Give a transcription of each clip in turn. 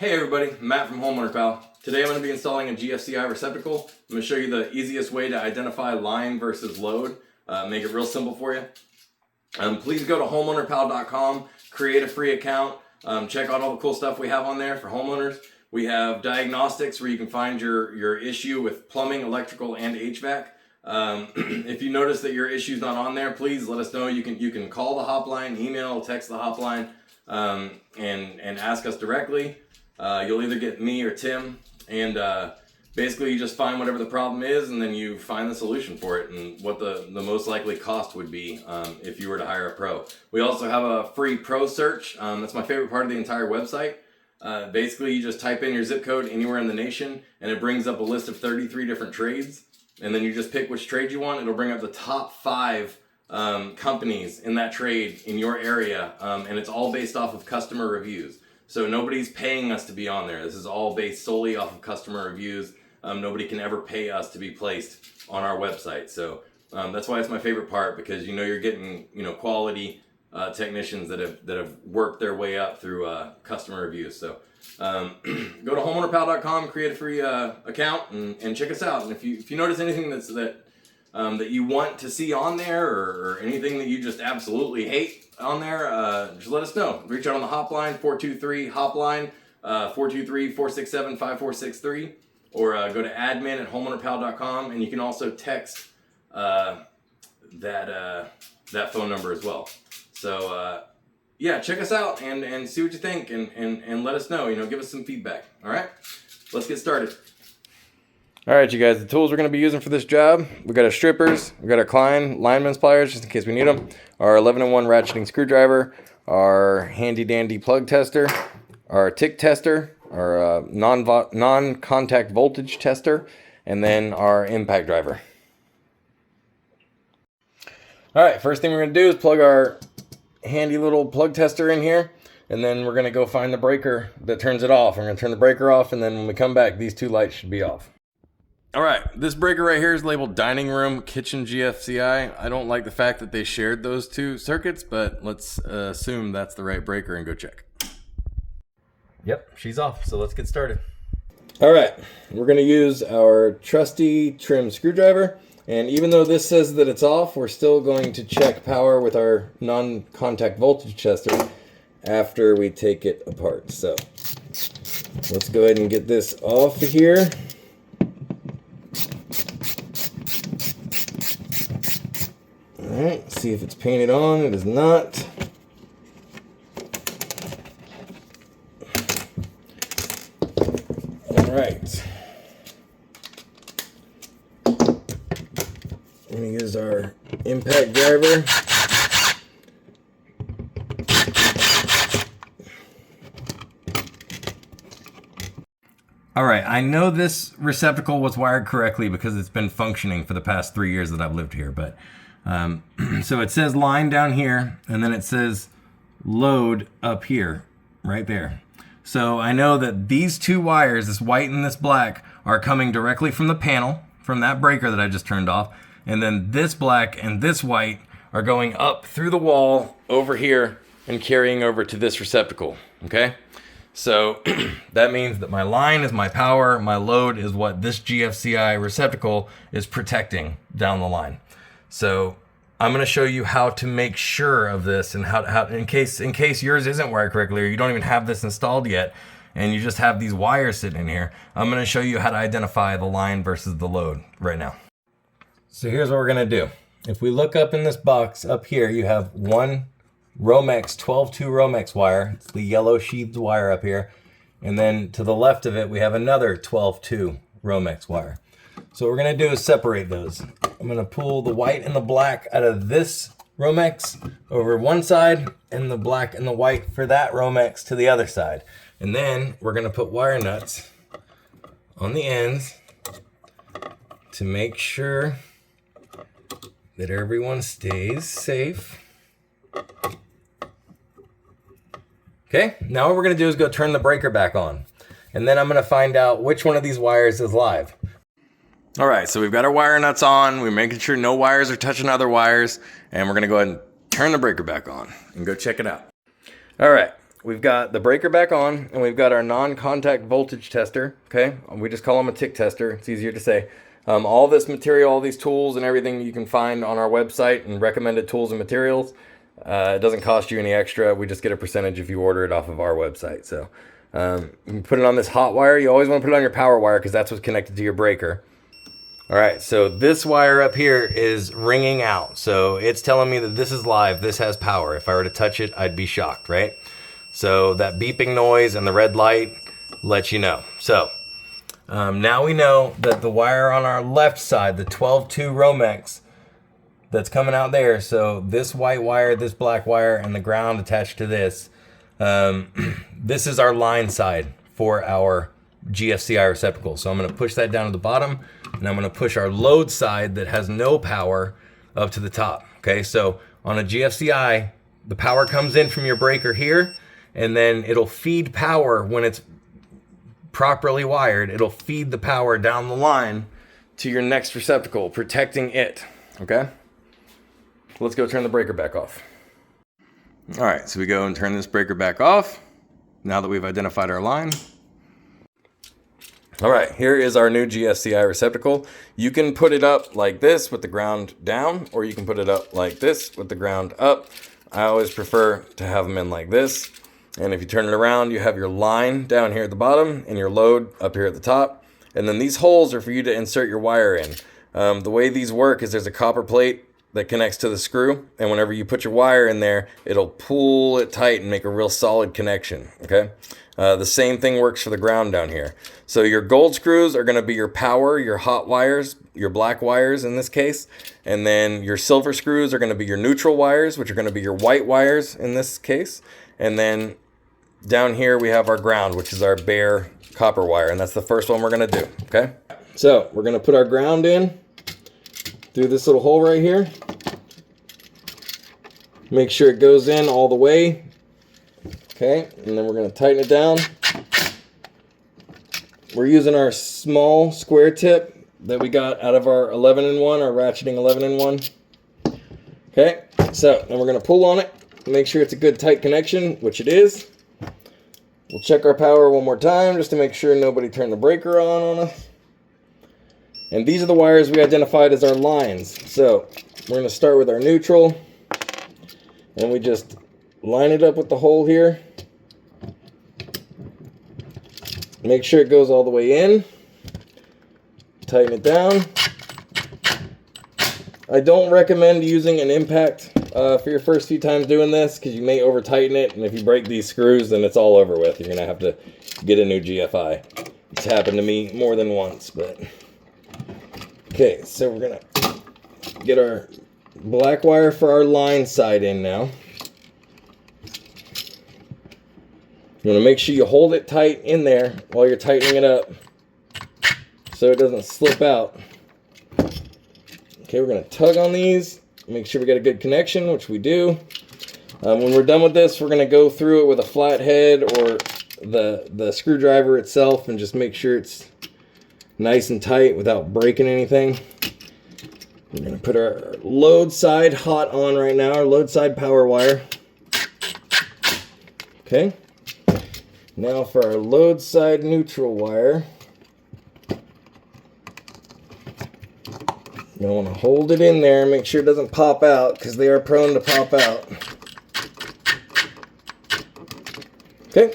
Hey everybody, Matt from Homeowner Pal. Today I'm going to be installing a GFCI receptacle. I'm going to show you the easiest way to identify line versus load. Make it real simple for you. Please go to homeownerpal.com, create a free account, check out all the cool stuff we have on there for homeowners. We have diagnostics where you can find your issue with plumbing, electrical, and HVAC. If you notice that your issue's not on there, please let us know. You can call the hotline, email, text the hotline, and ask us directly. You'll either get me or Tim, and basically you just find whatever the problem is, and then you find the solution for it and what the most likely cost would be if you were to hire a pro. We also have a free pro search. That's my favorite part of the entire website. Basically, you just type in your zip code anywhere in the nation, and it brings up a list of 33 different trades, and then you just pick which trade you want. It'll bring up the top 5 companies in that trade in your area, and it's all based off of customer reviews. So nobody's paying us to be on there. This is all based solely off of customer reviews. Nobody can ever pay us to be placed on our website. So that's why it's my favorite part, because you're getting quality technicians that have worked their way up through customer reviews. So go to homeownerpal.com, create a free account, and check us out. And if you notice anything that you want to see on there, or anything that you just absolutely hate on there, just let us know. Reach out on the hotline, 423-HOPLINE, 423-467-5463, or go to admin@homeownerpal.com, and you can also text that phone number as well. So yeah, check us out and see what you think, and let us know. Give us some feedback. All right, let's get started. All right, you guys, the tools we're going to be using for this job, we got our strippers, we got our Klein lineman's pliers just in case we need them, our 11-in-1 ratcheting screwdriver, our handy dandy plug tester, our tick tester, our non-contact voltage tester, and then our impact driver. All right, first thing we're going to do is plug our handy little plug tester in here, and then we're going to go find the breaker that turns it off. We're going to turn the breaker off, and then when we come back, these 2 lights should be off. All right, this breaker right here is labeled dining room kitchen GFCI. I don't like the fact that they shared those 2 circuits, but let's assume that's the right breaker and go check. Yep, she's off, so let's get started. All right, we're gonna use our trusty trim screwdriver, and even though this says that it's off, we're still going to check power with our non-contact voltage tester after we take it apart. So let's go ahead and get this off of here. Alright, see if it's painted on. It is not. Alright. I'm going to use our impact driver. Alright, I know this receptacle was wired correctly because it's been functioning for the past 3 years that I've lived here, but so it says line down here, and then it says load up here, right there. So I know that these 2 wires, this white and this black, are coming directly from the panel, from that breaker that I just turned off, and then this black and this white are going up through the wall over here and carrying over to this receptacle, okay? So that means that my line is my power, my load is what this GFCI receptacle is protecting down the line. So I'm going to show you how to make sure of this, and how in case yours isn't wired correctly, or you don't even have this installed yet and you just have these wires sitting in here, I'm going to show you how to identify the line versus the load right now. So here's what we're going to do. If we look up in this box up here, you have one Romex 12-2 Romex wire. It's the yellow sheathed wire up here. And then to the left of it, we have another 12-2 Romex wire. So what we're going to do is separate those. I'm going to pull the white and the black out of this Romex over one side, and the black and the white for that Romex to the other side. And then we're going to put wire nuts on the ends to make sure that everyone stays safe. Okay, now what we're going to do is go turn the breaker back on. And then I'm going to find out which one of these wires is live. All right, so we've got our wire nuts on. We're making sure no wires are touching other wires. And we're going to go ahead and turn the breaker back on and go check it out. All right, we've got the breaker back on, and we've got our non-contact voltage tester, okay? We just call them a tick tester. It's easier to say. All this material, all these tools and everything you can find on our website and recommended tools and materials. It doesn't cost you any extra. We just get a percentage if you order it off of our website. So you can put it on this hot wire. You always want to put it on your power wire because that's what's connected to your breaker. All right, so this wire up here is ringing out. So it's telling me that this is live, this has power. If I were to touch it, I'd be shocked, right? So that beeping noise and the red light lets you know. So now we know that the wire on our left side, the 12-2 Romex, that's coming out there. So this white wire, this black wire, and the ground attached to this, this is our line side for our GFCI receptacle. So I'm going to push that down to the bottom, and I'm going to push our load side that has no power up to the top. Okay, so on a GFCI, the power comes in from your breaker here, and then it'll feed power when it's properly wired. It'll feed the power down the line to your next receptacle, protecting it. Okay, let's go turn the breaker back off. All right, so we go and turn this breaker back off now that we've identified our line. All right, here is our new GFCI receptacle. You can put it up like this with the ground down, or you can put it up like this with the ground up. I always prefer to have them in like this. And if you turn it around, you have your line down here at the bottom and your load up here at the top. And then these holes are for you to insert your wire in. The way these work is there's a copper plate that connects to the screw. And whenever you put your wire in there, it'll pull it tight and make a real solid connection, okay? The same thing works for the ground down here. So your gold screws are gonna be your power, your hot wires, your black wires in this case. And then your silver screws are gonna be your neutral wires, which are gonna be your white wires in this case. And then down here we have our ground, which is our bare copper wire. And that's the first one we're gonna do, okay? So we're gonna put our ground in through this little hole right here. Make sure it goes in all the way. Okay, and then we're going to tighten it down. We're using our small square tip that we got out of our 11-in-1, our ratcheting 11-in-1. Okay, so then we're going to pull on it, make sure it's a good tight connection, which it is. We'll check our power one more time just to make sure nobody turned the breaker on us. And these are the wires we identified as our lines. So we're going to start with our neutral, and we just line it up with the hole here. Make sure it goes all the way in. Tighten it down. I don't recommend using an impact for your first few times doing this because you may over tighten it, and if you break these screws, then it's all over with. You're gonna have to get a new GFI. It's happened to me more than once, but okay. So we're gonna get our black wire for our line side in now. You want to make sure you hold it tight in there while you're tightening it up so it doesn't slip out. Okay, we're going to tug on these, make sure we got a good connection, which we do. When we're done with this, we're going to go through it with a flat head or the screwdriver itself and just make sure it's nice and tight without breaking anything. We're going to put our load side hot on right now, our load side power wire. Okay. Now for our load side neutral wire, you want to hold it in there, make sure it doesn't pop out because they are prone to pop out. Okay,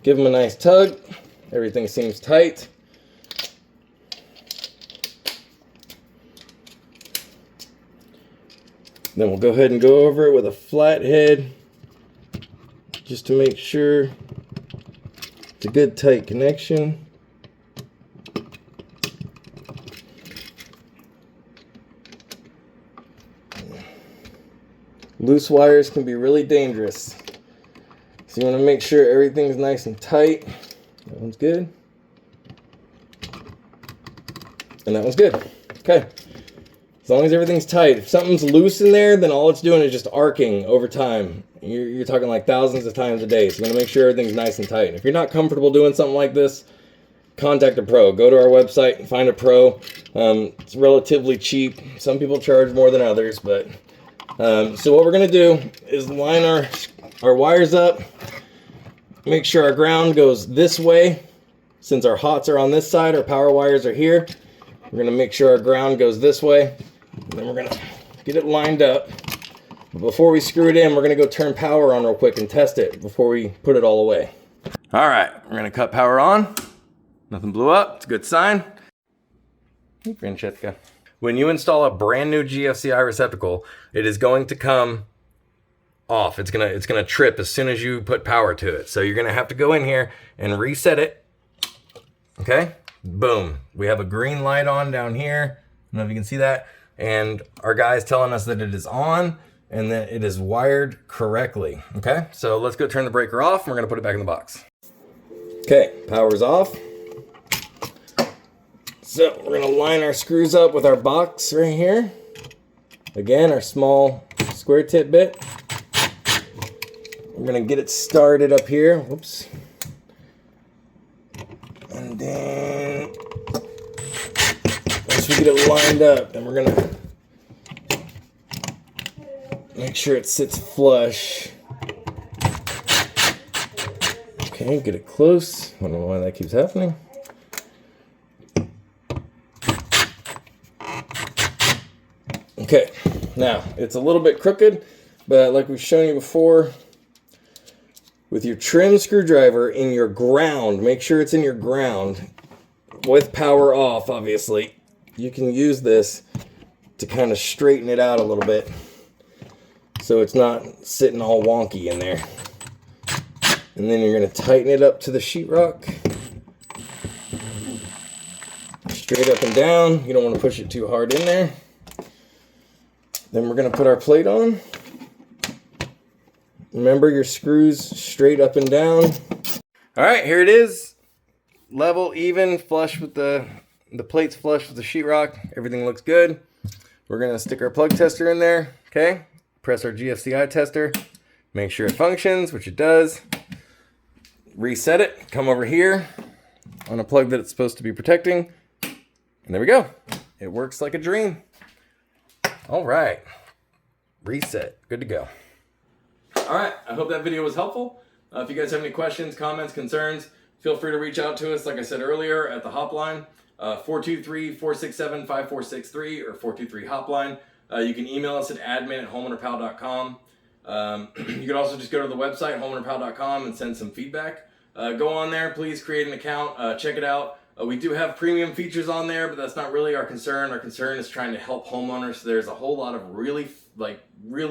give them a nice tug, everything seems tight. Then we'll go ahead and go over it with a flat head, just to make sure it's a good tight connection. Loose wires can be really dangerous. So you want to make sure everything's nice and tight. That one's good. And that one's good. Okay. As long as everything's tight. If something's loose in there, then all it's doing is just arcing over time. You're talking like thousands of times a day. So you want to make sure everything's nice and tight. If you're not comfortable doing something like this, contact a pro. Go to our website and find a pro. It's relatively cheap. Some people charge more than others, but so what we're going to do is line our our wires up. Make sure our ground goes this way. Since our hots are on this side, our power wires are here. We're gonna make sure our ground goes this way. And then we're gonna get it lined up. But before we screw it in, we're gonna go turn power on real quick and test it before we put it all away. All right, we're gonna cut power on. Nothing blew up, it's a good sign. When you install a brand new GFCI receptacle, it is going to come off. It's gonna trip as soon as you put power to it. So you're gonna have to go in here and reset it. Okay, boom. We have a green light on down here. I don't know if you can see that. And our guy's telling us that it is on and that it is wired correctly. Okay, so let's go turn the breaker off and we're gonna put it back in the box. Okay, power's off. So we're gonna line our screws up with our box right here. Again, our small square tip bit. We're gonna get it started up here. Whoops. And then once we get it lined up, then we're gonna make sure it sits flush. Okay, get it close. I don't know why that keeps happening. Okay, now it's a little bit crooked, but like we've shown you before, with your trim screwdriver in your ground, make sure it's in your ground with power off, obviously. You can use this to kind of straighten it out a little bit so it's not sitting all wonky in there. And then you're going to tighten it up to the sheetrock. Straight up and down. You don't want to push it too hard in there. Then we're going to put our plate on. Remember your screws straight up and down. All right, here it is. Level, even, flush with the plate's flush with the sheetrock. Everything looks good. We're going to stick our plug tester in there, okay? Press our GFCI tester. Make sure it functions, which it does. Reset it. Come over here on a plug that it's supposed to be protecting. And there we go. It works like a dream. All right, reset, good to go. All right, I hope that video was helpful. If you guys have any questions, comments, concerns, feel free to reach out to us, like I said earlier, at the hotline, 423-467-5463 or 423-HOPLINE. You can email us at admin@homeownerpal.com. You can also just go to the website, homeownerpal.com, and send some feedback. Go on there, please create an account, check it out. We do have premium features on there, but that's not really our concern. Our concern is trying to help homeowners. So there's a whole lot of really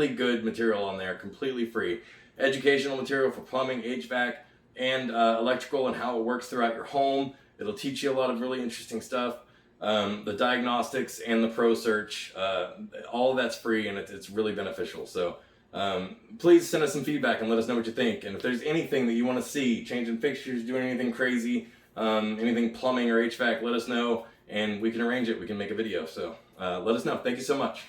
good material on there, completely free. Educational material for plumbing, HVAC, and electrical and how it works throughout your home. It'll teach you a lot of really interesting stuff. The diagnostics and the pro search, all of that's free and it's really beneficial. So please send us some feedback and let us know what you think. And if there's anything that you want to see, changing fixtures, doing anything crazy, anything plumbing or HVAC, let us know and we can arrange it. We can make a video. So let us know. Thank you so much.